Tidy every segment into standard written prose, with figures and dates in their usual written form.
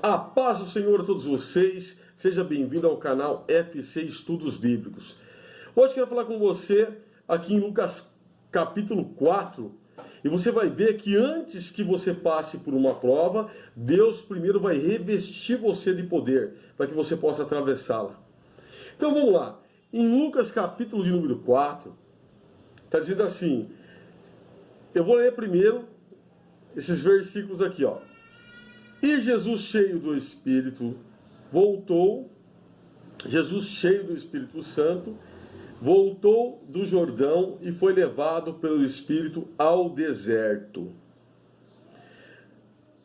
A paz do Senhor a todos vocês, seja bem-vindo ao canal FC Estudos Bíblicos. Hoje quero falar com você aqui em Lucas capítulo 4, e você vai ver que antes que você passe por uma prova, Deus primeiro vai revestir você de poder, para que você possa atravessá-la. Então vamos lá, em Lucas capítulo de número 4, está dizendo assim, eu vou ler primeiro esses versículos aqui, ó. E Jesus cheio do Espírito voltou, Jesus cheio do Espírito Santo, voltou do Jordão e foi levado pelo Espírito ao deserto.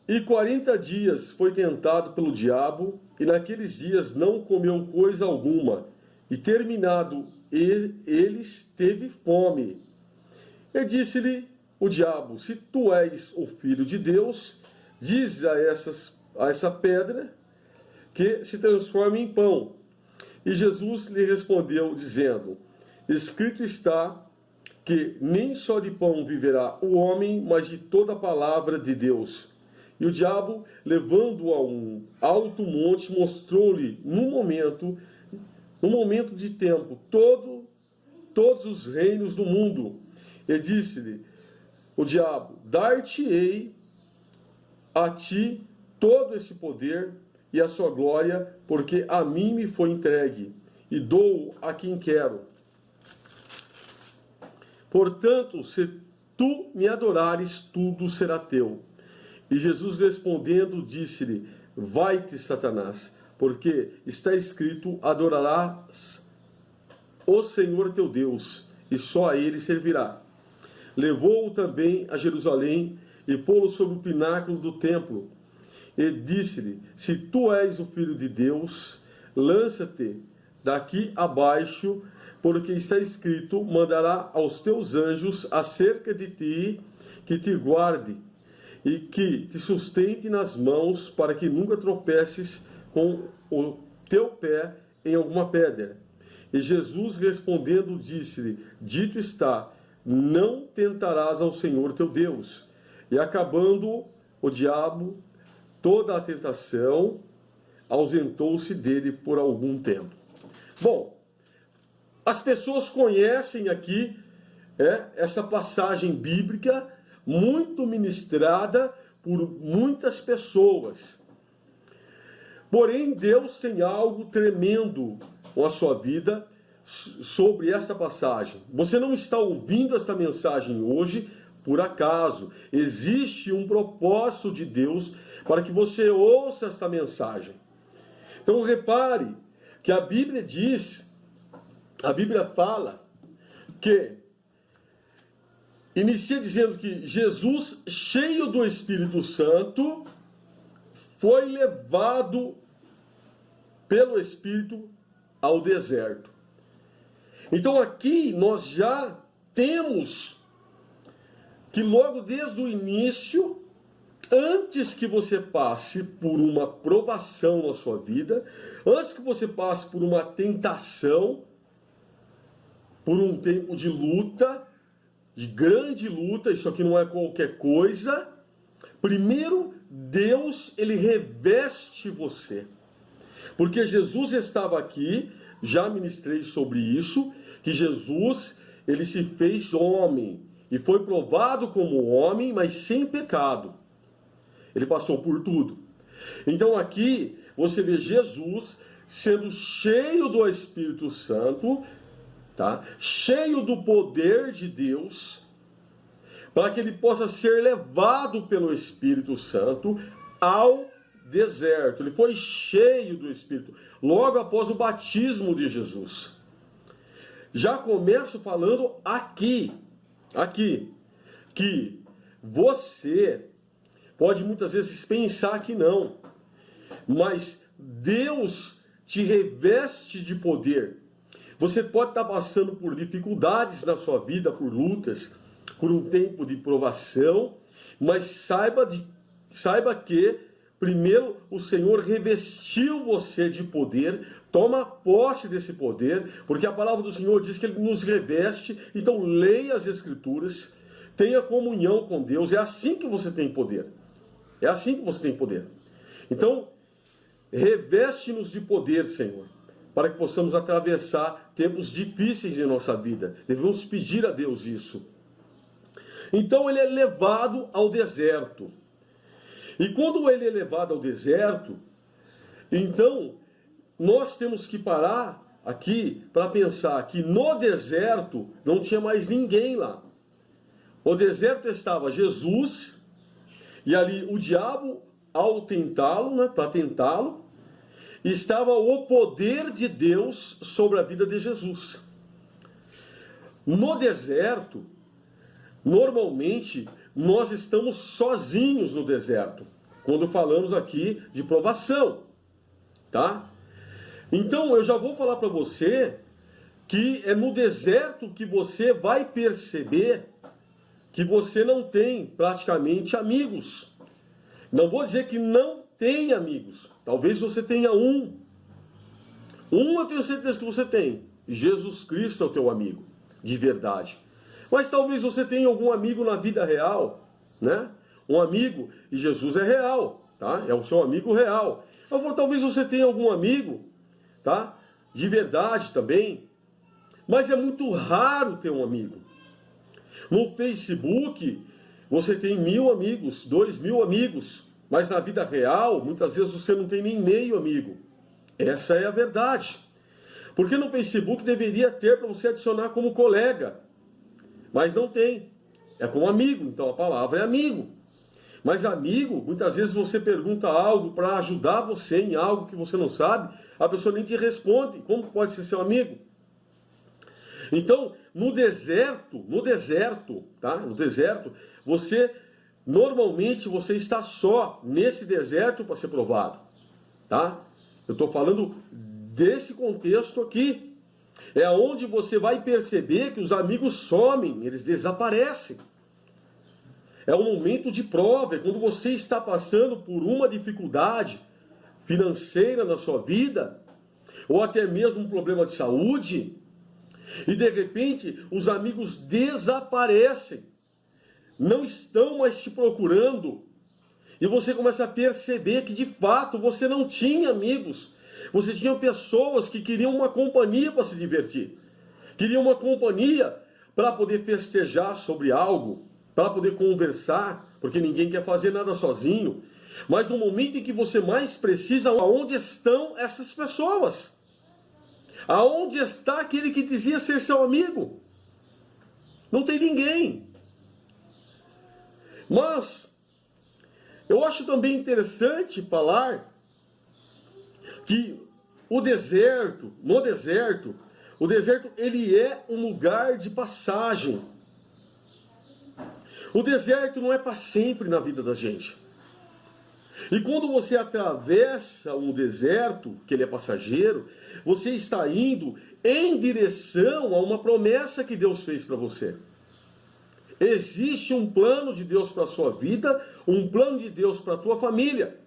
E 40 dias foi tentado pelo diabo, e naqueles dias não comeu coisa alguma, e terminado eles, teve fome. E disse-lhe o diabo, se tu és o Filho de Deus, diz a essa pedra que se transforme em pão. E Jesus lhe respondeu, dizendo, escrito está que nem só de pão viverá o homem, mas de toda a palavra de Deus. E o diabo, levando-o a um alto monte, mostrou-lhe, num momento de tempo, todos os reinos do mundo. E disse-lhe, o diabo, dar-te-ei a ti todo este poder e a sua glória, porque a mim me foi entregue, e dou a quem quero. Portanto, se tu me adorares, tudo será teu. E Jesus respondendo, disse-lhe, vai-te, Satanás, porque está escrito, adorarás o Senhor teu Deus, e só a ele servirá. Levou-o também a Jerusalém, e pô-lo sobre o pináculo do templo, e disse-lhe, se tu és o Filho de Deus, lança-te daqui abaixo, porque está escrito, mandará aos teus anjos acerca de ti, que te guarde, e que te sustente nas mãos, para que nunca tropeces com o teu pé em alguma pedra. E Jesus respondendo, disse-lhe, dito está, não tentarás ao Senhor teu Deus. E acabando o diabo toda a tentação, ausentou-se dele por algum tempo. Bom, as pessoas conhecem aqui essa passagem bíblica, muito ministrada por muitas pessoas. Porém, Deus tem algo tremendo com a sua vida sobre esta passagem. Você não está ouvindo esta mensagem hoje por acaso. Existe um propósito de Deus para que você ouça esta mensagem. Então repare que a Bíblia diz, a Bíblia fala que inicia dizendo que Jesus, cheio do Espírito Santo, foi levado pelo Espírito ao deserto. Então aqui nós já temos que logo desde o início, antes que você passe por uma provação na sua vida, antes que você passe por uma tentação, por um tempo de luta, de grande luta, isso aqui não é qualquer coisa, primeiro Deus, ele reveste você. Porque Jesus estava aqui, já ministrei sobre isso, que Jesus, ele se fez homem, e foi provado como homem, mas sem pecado. Ele passou por tudo. Então aqui você vê Jesus sendo cheio do Espírito Santo, tá? Cheio do poder de Deus, para que ele possa ser levado pelo Espírito Santo ao deserto. Ele foi cheio do Espírito, logo após o batismo de Jesus. Já começo falando aqui, que você pode muitas vezes pensar que não, mas Deus te reveste de poder. Você pode estar passando por dificuldades na sua vida, por lutas, por um tempo de provação, mas saiba que primeiro o Senhor revestiu você de poder. Toma posse desse poder, porque a palavra do Senhor diz que Ele nos reveste. Então leia as Escrituras, tenha comunhão com Deus. É assim que você tem poder. É assim que você tem poder. Então, reveste-nos de poder, Senhor, para que possamos atravessar tempos difíceis em nossa vida. Devemos pedir a Deus isso. Então ele é levado ao deserto. E quando ele é levado ao deserto, então nós temos que parar aqui para pensar que no deserto não tinha mais ninguém lá. O deserto estava Jesus, e ali o diabo, ao tentá-lo, né, para tentá-lo, estava o poder de Deus sobre a vida de Jesus. No deserto, normalmente, nós estamos sozinhos no deserto, quando falamos aqui de provação, tá? Então, eu já vou falar para você que é no deserto que você vai perceber que você não tem praticamente amigos. Não vou dizer que não tem amigos. Talvez você tenha um. Um eu tenho certeza que você tem. Jesus Cristo é o teu amigo, de verdade. Mas talvez você tenha algum amigo na vida real, né? Um amigo, e Jesus é real, tá? É o seu amigo real. Eu falo, talvez você tenha algum amigo, tá? De verdade também. Mas é muito raro ter um amigo. No Facebook, você tem 1000 amigos, 2000 amigos. Mas na vida real, muitas vezes você não tem nem meio amigo. Essa é a verdade. Porque no Facebook deveria ter para você adicionar como colega. Mas não tem. É como amigo. Então a palavra é amigo. Mas amigo, muitas vezes você pergunta algo para ajudar você em algo que você não sabe. A pessoa nem te responde. Como pode ser seu amigo? Então, no deserto, tá? No deserto, normalmente você está só nesse deserto para ser provado, tá? Eu estou falando desse contexto aqui. É onde você vai perceber que os amigos somem, eles desaparecem. É um momento de prova, é quando você está passando por uma dificuldade financeira na sua vida, ou até mesmo um problema de saúde, e de repente os amigos desaparecem, não estão mais te procurando, e você começa a perceber que de fato você não tinha amigos, você tinha pessoas que queriam uma companhia para se divertir, queriam uma companhia para poder festejar sobre algo, para poder conversar, porque ninguém quer fazer nada sozinho. Mas no momento em que você mais precisa, aonde estão essas pessoas? Aonde está aquele que dizia ser seu amigo? Não tem ninguém. Mas eu acho também interessante falar que o deserto ele é um lugar de passagem. O deserto não é para sempre na vida da gente. E quando você atravessa um deserto, que ele é passageiro, você está indo em direção a uma promessa que Deus fez para você. Existe um plano de Deus para a sua vida, um plano de Deus para a tua família.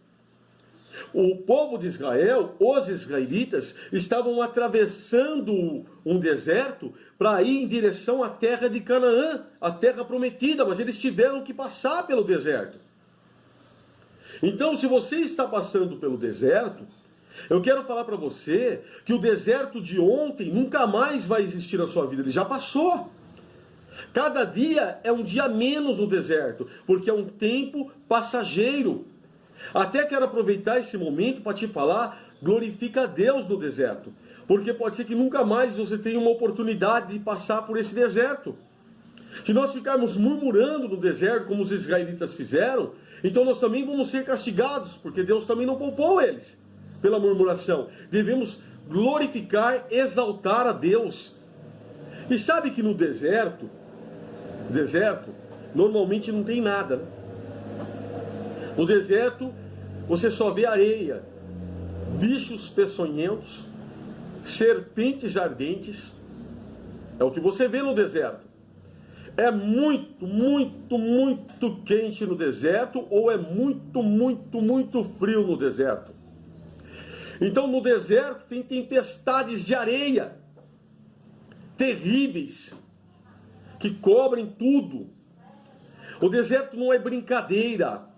O povo de Israel, os israelitas, estavam atravessando um deserto para ir em direção à terra de Canaã, a terra prometida, mas eles tiveram que passar pelo deserto. Então, se você está passando pelo deserto, eu quero falar para você que o deserto de ontem nunca mais vai existir na sua vida, ele já passou. Cada dia é um dia menos no deserto, porque é um tempo passageiro. Até quero aproveitar esse momento para te falar, glorifica a Deus no deserto. Porque pode ser que nunca mais você tenha uma oportunidade de passar por esse deserto. Se nós ficarmos murmurando no deserto, como os israelitas fizeram, então nós também vamos ser castigados, porque Deus também não poupou eles pela murmuração. Devemos glorificar, exaltar a Deus. E sabe que no deserto, normalmente não tem nada, né? No deserto, você só vê areia, bichos peçonhentos, serpentes ardentes. É o que você vê no deserto. É muito, muito, muito quente no deserto, ou é muito, muito, muito frio no deserto. Então, no deserto tem tempestades de areia terríveis, que cobrem tudo. O deserto não é brincadeira.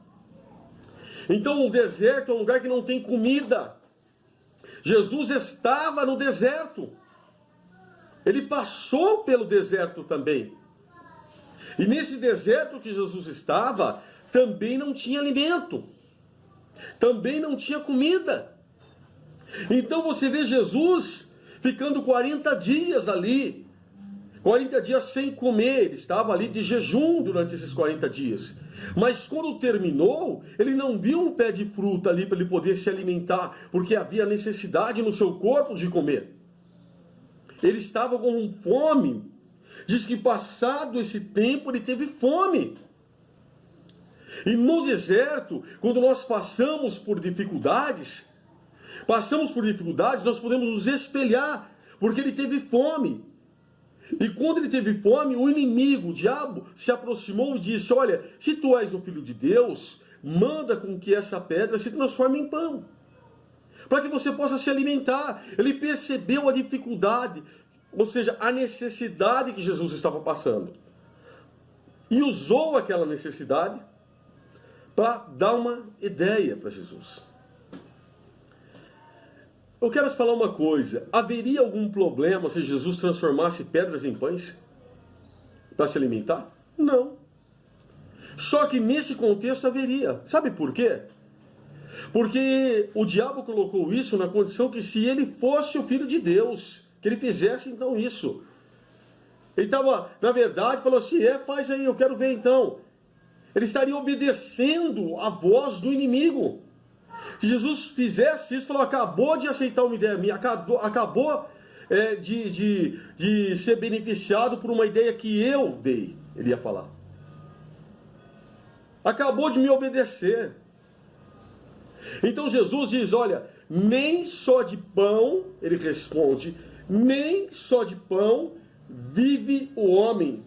Então o deserto é um lugar que não tem comida. Jesus estava no deserto. Ele passou pelo deserto também. E nesse deserto que Jesus estava, também não tinha alimento. Também não tinha comida. Então você vê Jesus ficando 40 dias ali. 40 dias sem comer. Ele estava ali de jejum durante esses 40 dias. Mas quando terminou, ele não viu um pé de fruta ali para ele poder se alimentar, porque havia necessidade no seu corpo de comer. Ele estava com fome. Diz que passado esse tempo ele teve fome. E no deserto, quando nós passamos por dificuldades, nós podemos nos espelhar, porque ele teve fome. E quando ele teve fome, o inimigo, o diabo, se aproximou e disse: olha, se tu és o filho de Deus, manda com que essa pedra se transforme em pão, para que você possa se alimentar. Ele percebeu a dificuldade, ou seja, a necessidade que Jesus estava passando, e usou aquela necessidade para dar uma ideia para Jesus. Eu quero te falar uma coisa: haveria algum problema se Jesus transformasse pedras em pães para se alimentar? Não. Só que nesse contexto haveria. Sabe por quê? Porque o diabo colocou isso na condição que, se ele fosse o filho de Deus, que ele fizesse então isso. Ele estava, na verdade, falou assim: faz aí, eu quero ver então. Ele estaria obedecendo a voz do inimigo. Se Jesus fizesse isso, falou: acabou de aceitar uma ideia minha, acabou de ser beneficiado por uma ideia que eu dei, ele ia falar. Acabou de me obedecer. Então Jesus diz: olha, nem só de pão, ele responde, nem só de pão vive o homem,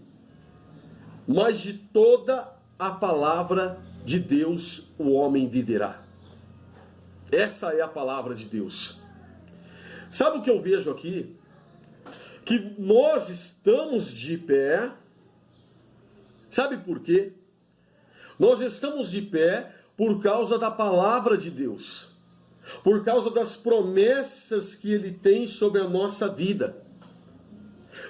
mas de toda a palavra de Deus o homem viverá. Essa é a palavra de Deus. Sabe o que eu vejo aqui? Que nós estamos de pé. Sabe por quê? Nós estamos de pé por causa da palavra de Deus, por causa das promessas que Ele tem sobre a nossa vida.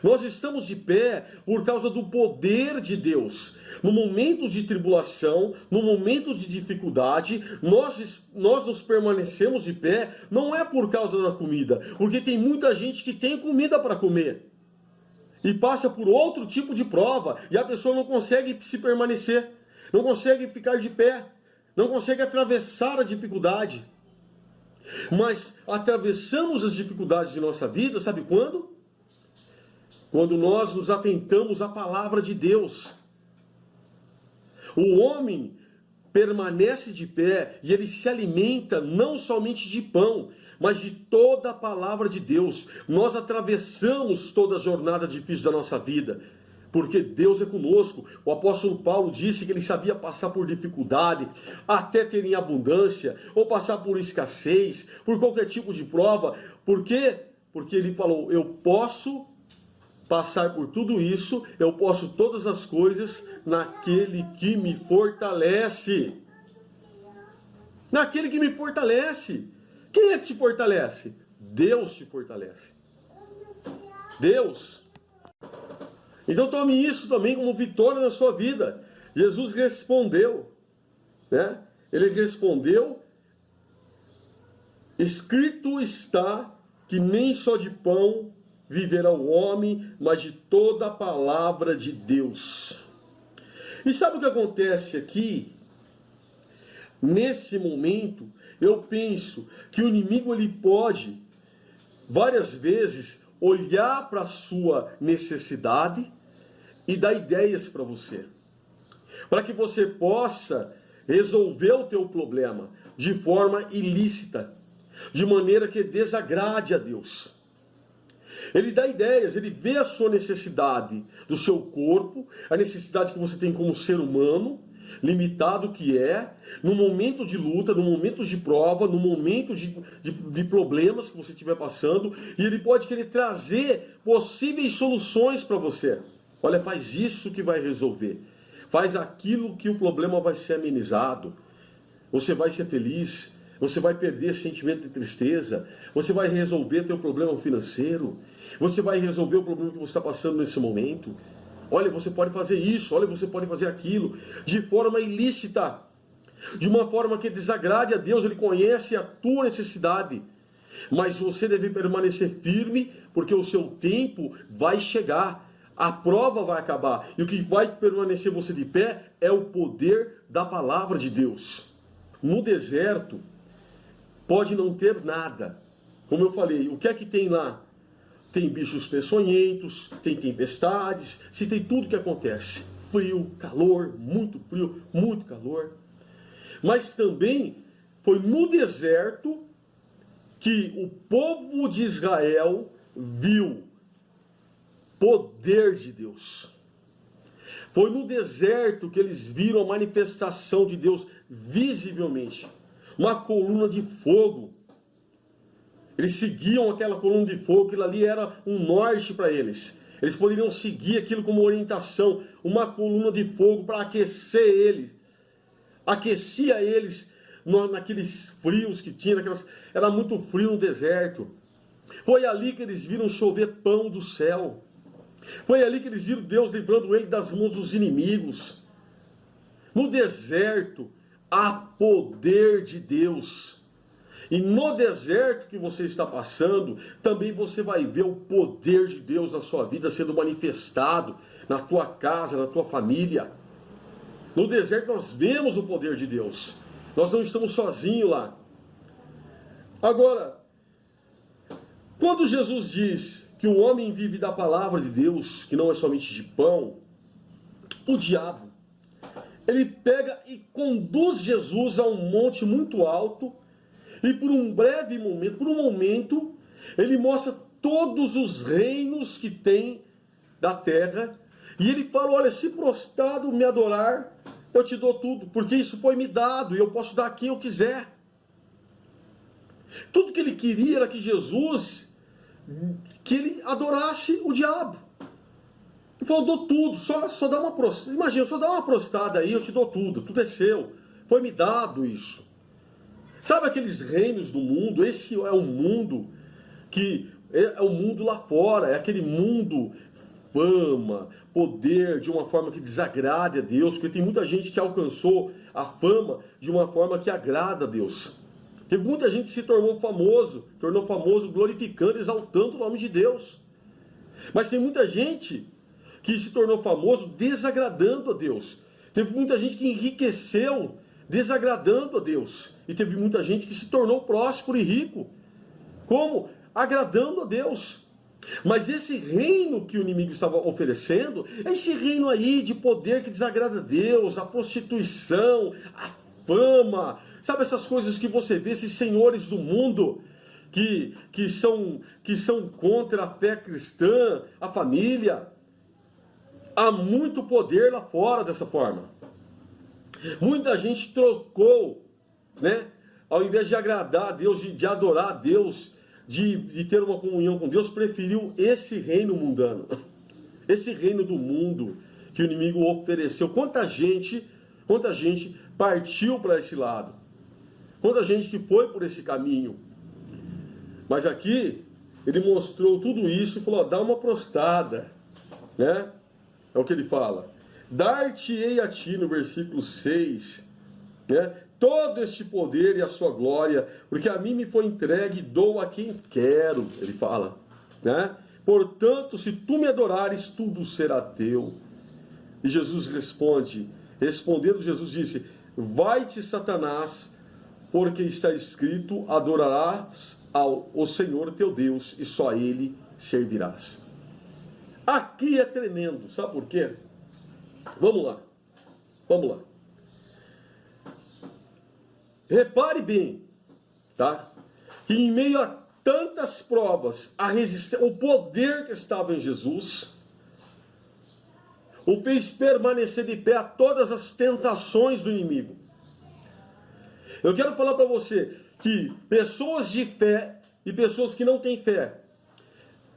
Nós estamos de pé por causa do poder de Deus. No momento de tribulação, no momento de dificuldade, nós nos permanecemos de pé, não é por causa da comida, porque tem muita gente que tem comida para comer e passa por outro tipo de prova, e a pessoa não consegue se permanecer, não consegue ficar de pé, não consegue atravessar a dificuldade. Mas atravessamos as dificuldades de nossa vida, sabe quando? Quando nós nos atentamos à palavra de Deus. O homem permanece de pé e ele se alimenta não somente de pão, mas de toda a palavra de Deus. Nós atravessamos toda a jornada difícil da nossa vida, porque Deus é conosco. O apóstolo Paulo disse que ele sabia passar por dificuldade, até ter em abundância, ou passar por escassez, por qualquer tipo de prova. Por quê? Porque ele falou: eu posso passar por tudo isso, eu posso todas as coisas naquele que me fortalece. Naquele que me fortalece. Quem é que te fortalece? Deus te fortalece. Deus. Então tome isso também como vitória na sua vida. Jesus respondeu, né? Ele respondeu: escrito está que nem só de pão viverá o homem, mas de toda a palavra de Deus. E sabe o que acontece aqui? Nesse momento, eu penso que o inimigo ele pode, várias vezes, olhar para a sua necessidade e dar ideias para você, para que você possa resolver o teu problema de forma ilícita, de maneira que desagrade a Deus. Ele dá ideias, ele vê a sua necessidade do seu corpo, a necessidade que você tem como ser humano, limitado que é, no momento de luta, no momento de prova, no momento de problemas que você estiver passando, e ele pode querer trazer possíveis soluções para você. Olha, faz isso que vai resolver, faz aquilo que o problema vai ser amenizado. você vai ser feliz, você vai perder sentimento de tristeza, você vai resolver teu problema financeiro, você vai resolver o problema que você está passando nesse momento. Olha, você pode fazer isso, olha, você pode fazer aquilo, de forma ilícita, de uma forma que desagrade a Deus. Ele conhece a tua necessidade, mas você deve permanecer firme, porque o seu tempo vai chegar, a prova vai acabar, e o que vai permanecer você de pé é o poder da palavra de Deus. No deserto, pode não ter nada, como eu falei, o que é que tem lá? Tem bichos peçonhentos, tem tempestades, se tem tudo que acontece. Frio, calor, muito calor. Mas também foi no deserto que o povo de Israel viu poder de Deus. Foi no deserto que eles viram a manifestação de Deus visivelmente. Uma coluna de fogo. Eles seguiam aquela coluna de fogo, aquilo ali era um norte para eles. Eles poderiam seguir aquilo como orientação, uma coluna de fogo para aquecer eles. Aquecia eles naqueles frios que tinha, era muito frio no deserto. Foi ali que eles viram chover pão do céu. Foi ali que eles viram Deus livrando ele das mãos dos inimigos. No deserto há poder de Deus. E no deserto que você está passando, também você vai ver o poder de Deus na sua vida sendo manifestado, na tua casa, na tua família. No deserto nós vemos o poder de Deus. Nós não estamos sozinhos lá. Agora, quando Jesus diz que o homem vive da palavra de Deus, que não é somente de pão, o diabo, ele pega e conduz Jesus a um monte muito alto, e por um breve momento, por um momento, ele mostra todos os reinos que tem da terra, e ele fala, olha, se prostrado me adorar, eu te dou tudo, porque isso foi me dado, e eu posso dar a quem eu quiser. Tudo que ele queria era que Jesus, que ele adorasse o diabo. Ele falou, dou tudo, só dá uma prostrada, imagina, só dá uma prostrada aí, eu te dou tudo é seu, foi me dado isso. Sabe aqueles reinos do mundo? Esse é o mundo que é o mundo lá fora, é aquele mundo fama, poder, de uma forma que desagrade a Deus, porque tem muita gente que alcançou a fama de uma forma que agrada a Deus. Teve muita gente que se tornou famoso glorificando, exaltando o nome de Deus. Mas tem muita gente que se tornou famoso desagradando a Deus. Teve muita gente que enriqueceu desagradando a Deus. E teve muita gente que se tornou próspero e rico. Como? Agradando a Deus. Mas esse reino que o inimigo estava oferecendo, é esse reino aí de poder que desagrada a Deus, a prostituição, a fama, sabe essas coisas que você vê, esses senhores do mundo que são contra a fé cristã, a família. Há muito poder lá fora dessa forma. Muita gente trocou, né? Ao invés de agradar a Deus, de adorar a Deus, de ter uma comunhão com Deus, preferiu esse reino mundano, esse reino do mundo que o inimigo ofereceu. Quanta gente partiu para esse lado, quanta gente que foi por esse caminho. Mas aqui ele mostrou tudo isso e falou, dá uma prostrada, né? É o que ele fala. Dar-te-ei a ti, no versículo 6, né? Todo este poder e a sua glória, porque a mim me foi entregue e dou a quem quero, ele fala, né? Portanto, se tu me adorares, tudo será teu. E Jesus respondendo, Jesus disse, vai-te, Satanás, porque está escrito, adorarás ao Senhor teu Deus e só a Ele servirás. Aqui é tremendo, sabe por quê? Vamos lá. Repare bem, tá? Que em meio a tantas provas, o poder que estava em Jesus o fez permanecer de pé a todas as tentações do inimigo. Eu quero falar para você que pessoas de fé e pessoas que não têm fé,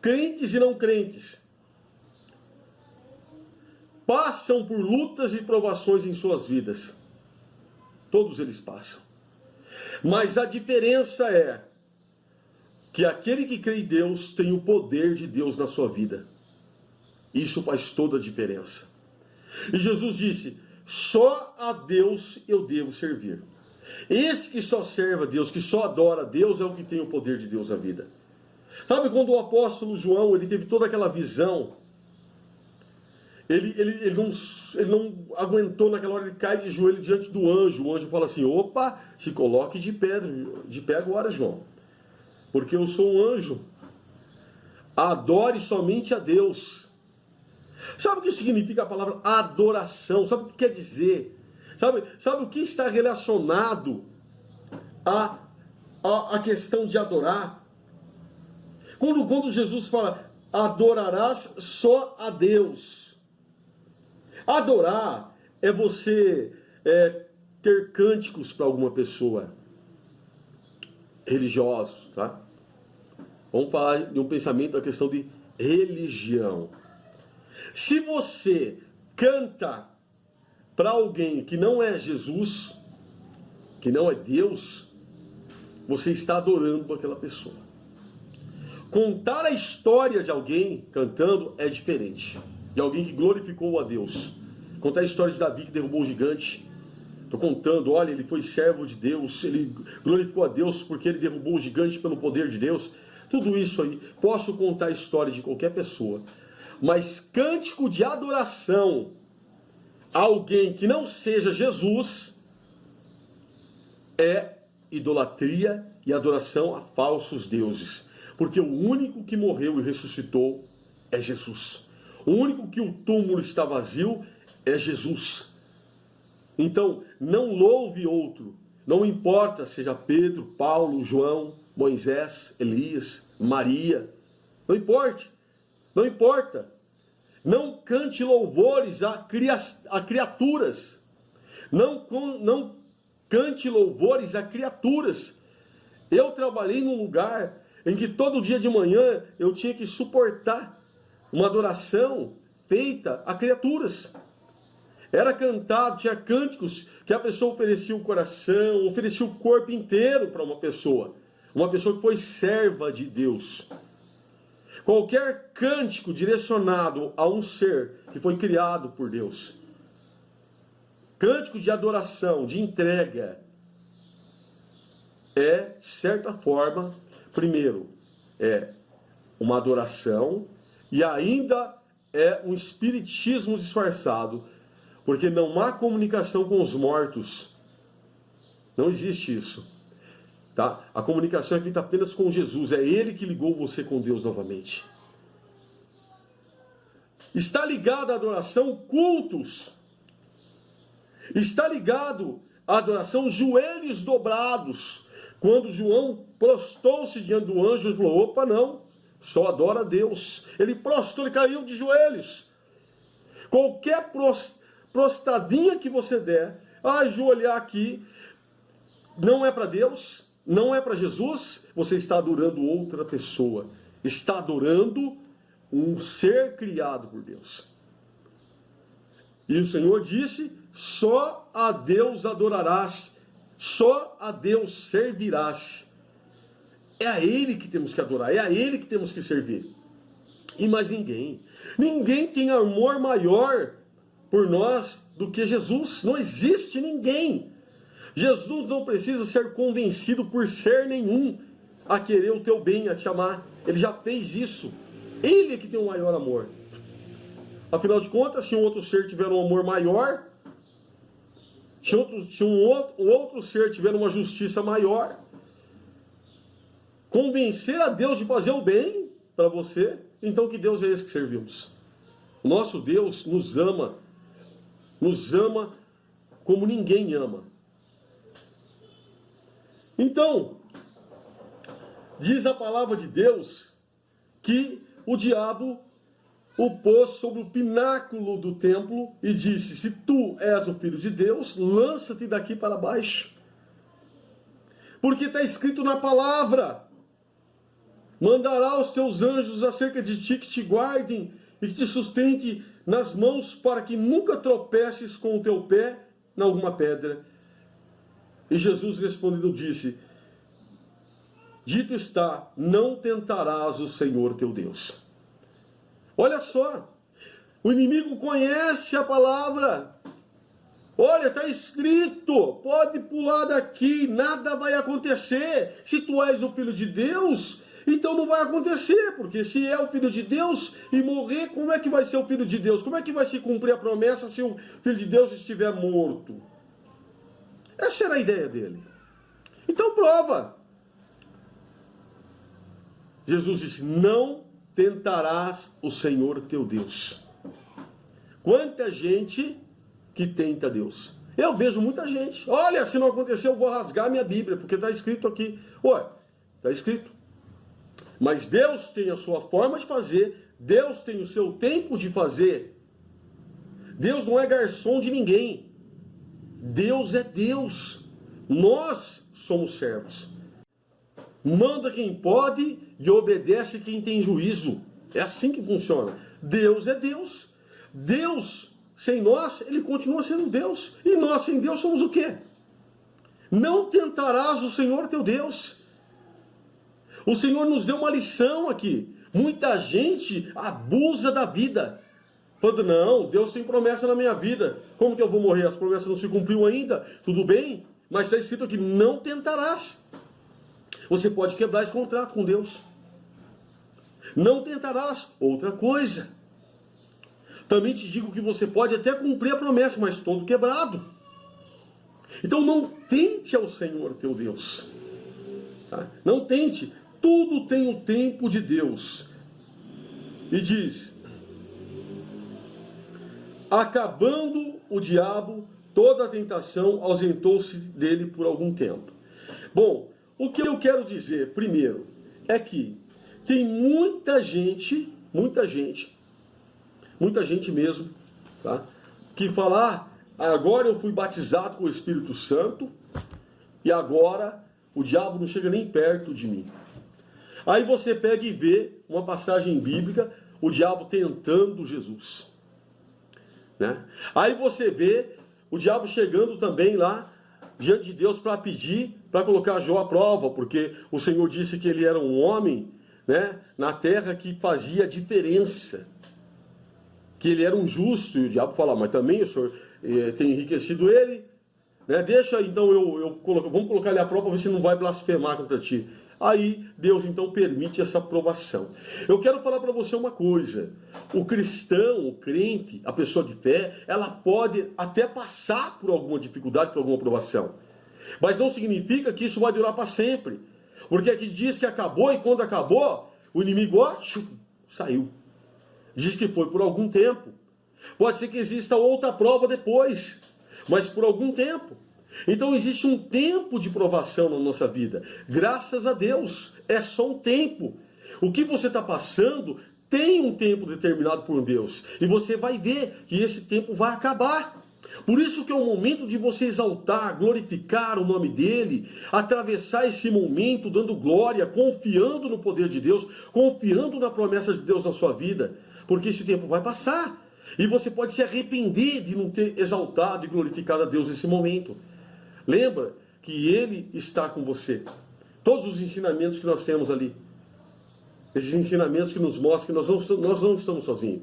crentes e não crentes, passam por lutas e provações em suas vidas. todos eles passam. Mas a diferença é que aquele que crê em Deus tem o poder de Deus na sua vida. Isso faz toda a diferença. E Jesus disse: só a Deus eu devo servir. Esse que só serve a Deus, que só adora a Deus, é o que tem o poder de Deus na vida. Sabe quando o apóstolo João, ele teve toda aquela visão, ele não aguentou naquela hora, ele cai de joelho diante do anjo. O anjo fala assim: opa, se coloque de pé agora, João, porque eu sou um anjo. Adore somente a Deus. Sabe o que significa a palavra adoração? Sabe o que quer dizer? Sabe o que está relacionado à questão de adorar? Quando Jesus fala, adorarás só a Deus. Adorar é você ter cânticos para alguma pessoa, religiosos, tá? Vamos falar de um pensamento da questão de religião. Se você canta para alguém que não é Jesus, que não é Deus, você está adorando aquela pessoa. Contar a história de alguém cantando é diferente. De alguém que glorificou a Deus. Contar a história de Davi que derrubou o gigante. Estou contando, olha, ele foi servo de Deus, ele glorificou a Deus porque ele derrubou o gigante pelo poder de Deus. Tudo isso aí, posso contar a história de qualquer pessoa. Mas cântico de adoração a alguém que não seja Jesus é idolatria e adoração a falsos deuses. Porque o único que morreu e ressuscitou é Jesus. O único que o túmulo está vazio é Jesus. Então, não louve outro. Não importa seja Pedro, Paulo, João, Moisés, Elias, Maria. Não importa. Não importa. Não cante louvores a criaturas. Não cante louvores a criaturas. Eu trabalhei num lugar em que todo dia de manhã eu tinha que suportar uma adoração feita a criaturas. Era cantado, tinha cânticos que a pessoa oferecia o coração, oferecia o corpo inteiro para uma pessoa que foi serva de Deus. Qualquer cântico direcionado a um ser que foi criado por Deus, cântico de adoração, de entrega, é, de certa forma, primeiro, é uma adoração e ainda é um espiritismo disfarçado, porque não há comunicação com os mortos. Não existe isso. Tá? A comunicação é feita apenas com Jesus. É Ele que ligou você com Deus novamente. Está ligado à adoração cultos. Está ligado à adoração joelhos dobrados. Quando João prostou-se diante do anjo, ele falou: opa, não, só adora a Deus. Ele prostrou, ele caiu de joelhos. Qualquer prostadinha que você der, ajoelhar aqui, não é para Deus, não é para Jesus, você está adorando outra pessoa. Está adorando um ser criado por Deus. E o Senhor disse: só a Deus adorarás, só a Deus servirás. É a Ele que temos que adorar, é a Ele que temos que servir. E mais ninguém. Ninguém tem amor maior por nós do que Jesus. Não existe ninguém. Jesus não precisa ser convencido por ser nenhum a querer o teu bem, a te amar. Ele já fez isso. Ele é que tem o maior amor. Afinal de contas, se um outro ser tiver um amor maior, se um outro ser tiver uma justiça maior, convencer a Deus de fazer o bem para você, então que Deus é esse que servimos? O nosso Deus nos ama como ninguém ama. Então, diz a palavra de Deus que o diabo o pôs sobre o pináculo do templo e disse: se tu és o filho de Deus, lança-te daqui para baixo. Porque está escrito na palavra: mandará os teus anjos acerca de ti que te guardem e que te sustente nas mãos para que nunca tropeces com o teu pé em alguma pedra. E Jesus respondendo disse: dito está, não tentarás o Senhor teu Deus. Olha só, o inimigo conhece a palavra. Olha, está escrito, pode pular daqui, nada vai acontecer. Se tu és o Filho de Deus, então não vai acontecer, porque se é o Filho de Deus e morrer, como é que vai ser o Filho de Deus? Como é que vai se cumprir a promessa se o Filho de Deus estiver morto? Essa era a ideia dele. Então prova. Jesus disse: não tentarás o Senhor teu Deus. Quanta gente que tenta Deus. Eu vejo muita gente. Olha, se não acontecer, eu vou rasgar minha Bíblia, porque está escrito aqui. Ué, está escrito. Mas Deus tem a sua forma de fazer. Deus tem o seu tempo de fazer. Deus não é garçom de ninguém. Deus é Deus. Nós somos servos. Manda quem pode e obedece quem tem juízo. É assim que funciona. Deus é Deus. Deus, sem nós, ele continua sendo Deus. E nós, sem Deus, somos o quê? Não tentarás o Senhor teu Deus. O Senhor nos deu uma lição aqui. Muita gente abusa da vida. Falando: não, Deus tem promessa na minha vida. Como que eu vou morrer? As promessas não se cumpriu ainda. Tudo bem, mas está escrito aqui: não tentarás. Você pode quebrar esse contrato com Deus. Não tentarás outra coisa. Também te digo que você pode até cumprir a promessa, mas todo quebrado. Então não tente ao Senhor teu Deus. Tá? Não tente. Tudo tem o tempo de Deus. E diz: acabando o diabo toda a tentação, ausentou-se dele por algum tempo. Bom, o que eu quero dizer, primeiro, é que tem muita gente mesmo, tá? Que fala: agora eu fui batizado com o Espírito Santo e agora o diabo não chega nem perto de mim. Aí você pega e vê uma passagem bíblica, o diabo tentando Jesus, né? Aí você vê o diabo chegando também lá diante de Deus para pedir, para colocar Jó à prova, porque o Senhor disse que ele era um homem, né, na terra que fazia diferença, que ele era um justo. E o diabo fala: mas também o Senhor tem enriquecido ele, né? Deixa então vamos colocar ele à prova para ver se não vai blasfemar contra ti. Aí Deus então permite essa provação. Eu quero falar para você uma coisa: o cristão, o crente, a pessoa de fé, ela pode até passar por alguma dificuldade, por alguma provação, mas não significa que isso vai durar para sempre, porque aqui diz que acabou, e quando acabou, o inimigo saiu. Diz que foi por algum tempo. Pode ser que exista outra prova depois, mas por algum tempo. Então existe um tempo de provação na nossa vida. Graças a Deus, é só um tempo. O que você está passando tem um tempo determinado por Deus. E você vai ver que esse tempo vai acabar. Por isso que é o momento de você exaltar, glorificar o nome dele, atravessar esse momento dando glória, confiando no poder de Deus, confiando na promessa de Deus na sua vida. Porque esse tempo vai passar. E você pode se arrepender de não ter exaltado e glorificado a Deus nesse momento. Lembra que ele está com você. Todos os ensinamentos que nós temos ali, esses ensinamentos que nos mostram que nós não estamos sozinhos.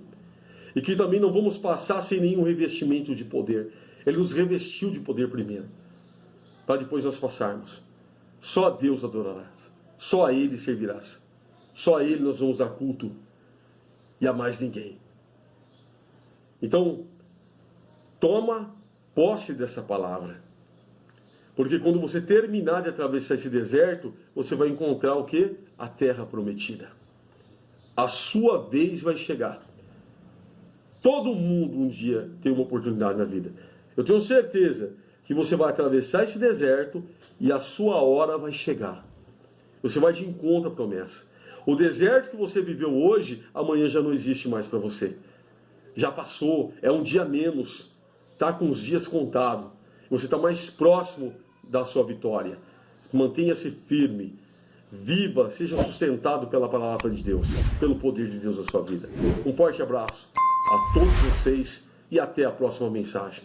E que também não vamos passar sem nenhum revestimento de poder. Ele nos revestiu de poder primeiro, para depois nós passarmos. Só a Deus adorarás. Só a Ele servirás. Só a Ele nós vamos dar culto. E a mais ninguém. Então, toma posse dessa palavra. Porque quando você terminar de atravessar esse deserto, você vai encontrar o quê? A terra prometida. A sua vez vai chegar. Todo mundo um dia tem uma oportunidade na vida. Eu tenho certeza que você vai atravessar esse deserto e a sua hora vai chegar. Você vai de encontro à promessa. O deserto que você viveu hoje, amanhã já não existe mais para você. Já passou, é um dia menos. Está com os dias contados. Você está mais próximo da sua vitória. Mantenha-se firme. Viva, seja sustentado pela palavra de Deus, pelo poder de Deus na sua vida. Um forte abraço a todos vocês e até a próxima mensagem.